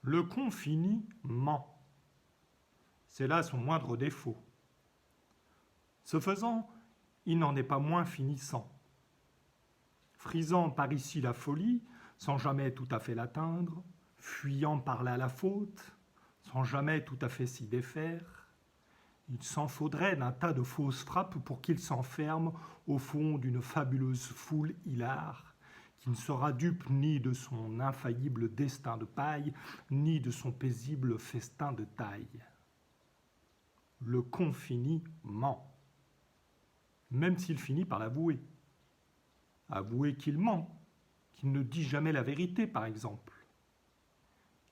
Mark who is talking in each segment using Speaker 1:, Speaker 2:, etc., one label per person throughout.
Speaker 1: Le con fini ment. C'est là son moindre défaut. Ce faisant, il n'en est pas moins finissant. Frisant par ici la folie, sans jamais tout à fait l'atteindre, fuyant par là la faute, sans jamais tout à fait s'y défaire, il s'en faudrait d'un tas de fausses frappes pour qu'il s'enferme au fond d'une fabuleuse foule hilare, qui ne sera dupe ni de son infaillible destin de paille, ni de son paisible festin de taille. Le con fini ment, même s'il finit par l'avouer. Avouer qu'il ment, qu'il ne dit jamais la vérité, par exemple.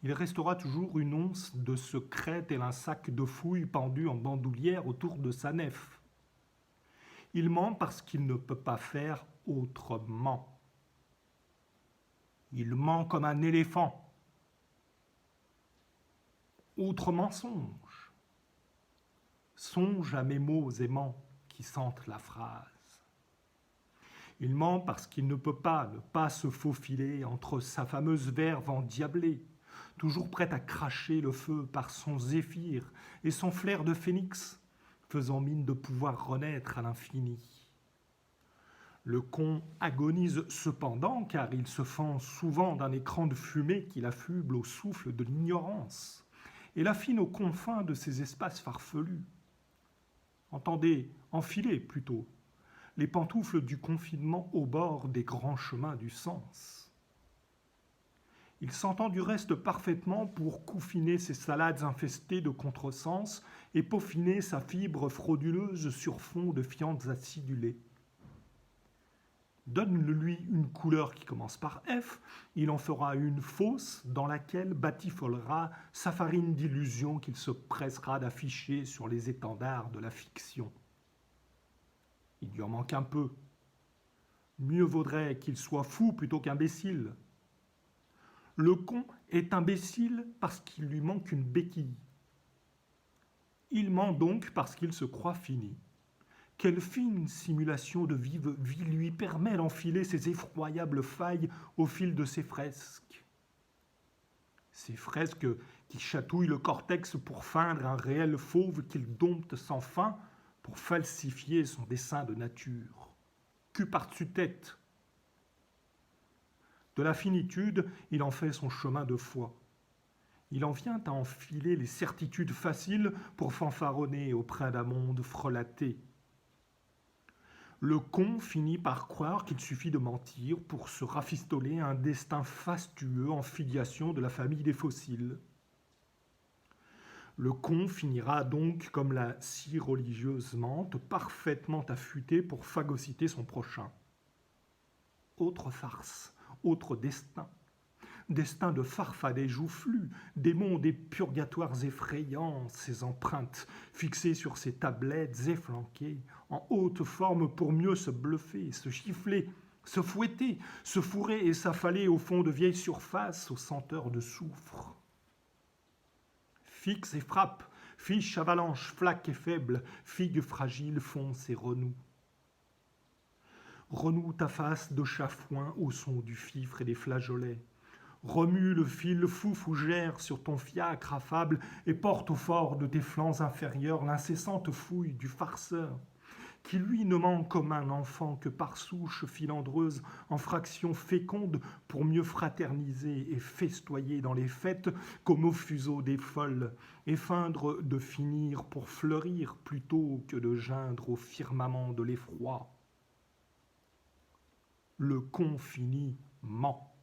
Speaker 1: Il restera toujours une once de secret tel un sac de fouilles pendu en bandoulière autour de sa nef. Il ment parce qu'il ne peut pas faire autrement. Il ment comme un éléphant. Autre mensonge. Songe à mes mots aimants qui sentent la phrase. Il ment parce qu'il ne peut pas ne pas se faufiler entre sa fameuse verve endiablée, toujours prête à cracher le feu par son zéphyr et son flair de phénix, faisant mine de pouvoir renaître à l'infini. Le con agonise cependant, car il se fend souvent d'un écran de fumée qui l'affuble au souffle de l'ignorance et l'affine aux confins de ces espaces farfelus. Entendez, enfiler plutôt, les pantoufles du confinement au bord des grands chemins du sens. Il s'entend du reste parfaitement pour couffiner ses salades infestées de contresens et peaufiner sa fibre frauduleuse sur fond de fientes acidulées. Donne-lui une couleur qui commence par F, il en fera une fausse dans laquelle batifolera sa farine d'illusions qu'il se pressera d'afficher sur les étendards de la fiction. Il lui en manque un peu. Mieux vaudrait qu'il soit fou plutôt qu'imbécile. Le con est imbécile parce qu'il lui manque une béquille. Il ment donc parce qu'il se croit fini. Quelle fine simulation de vive vie lui permet d'enfiler ces effroyables failles au fil de ses fresques. Ces fresques qui chatouillent le cortex pour feindre un réel fauve qu'il dompte sans fin pour falsifier son dessein de nature. Cul par-dessus tête. De la finitude, il en fait son chemin de foi. Il en vient à enfiler les certitudes faciles pour fanfaronner auprès d'un monde frelaté. Le con finit par croire qu'il suffit de mentir pour se rafistoler un destin fastueux en filiation de la famille des fossiles. Le con finira donc, comme la si religieuse Mante, parfaitement affûté pour phagocyter son prochain. Autre farce, autre destin. Destin de farfadets joufflus, démons des purgatoires effrayants, ces empreintes fixées sur ces tablettes efflanquées, en haute forme pour mieux se bluffer, se chiffler, se fouetter, se fourrer et s'affaler au fond de vieilles surfaces aux senteurs de soufre. Fixe et frappe, fiche, avalanche, flaque et faible, figue fragile, fonce et renoue. Renoue ta face de chafouin au son du fifre et des flageolets. Remue le fil fou fougère sur ton fiacre affable et porte au fort de tes flancs inférieurs l'incessante fouille du farceur, qui lui ne ment comme un enfant que par souche filandreuse en fractions fécondes pour mieux fraterniser et festoyer dans les fêtes comme au fuseau des folles, et feindre de finir pour fleurir plutôt que de geindre au firmament de l'effroi. Le con fini ment.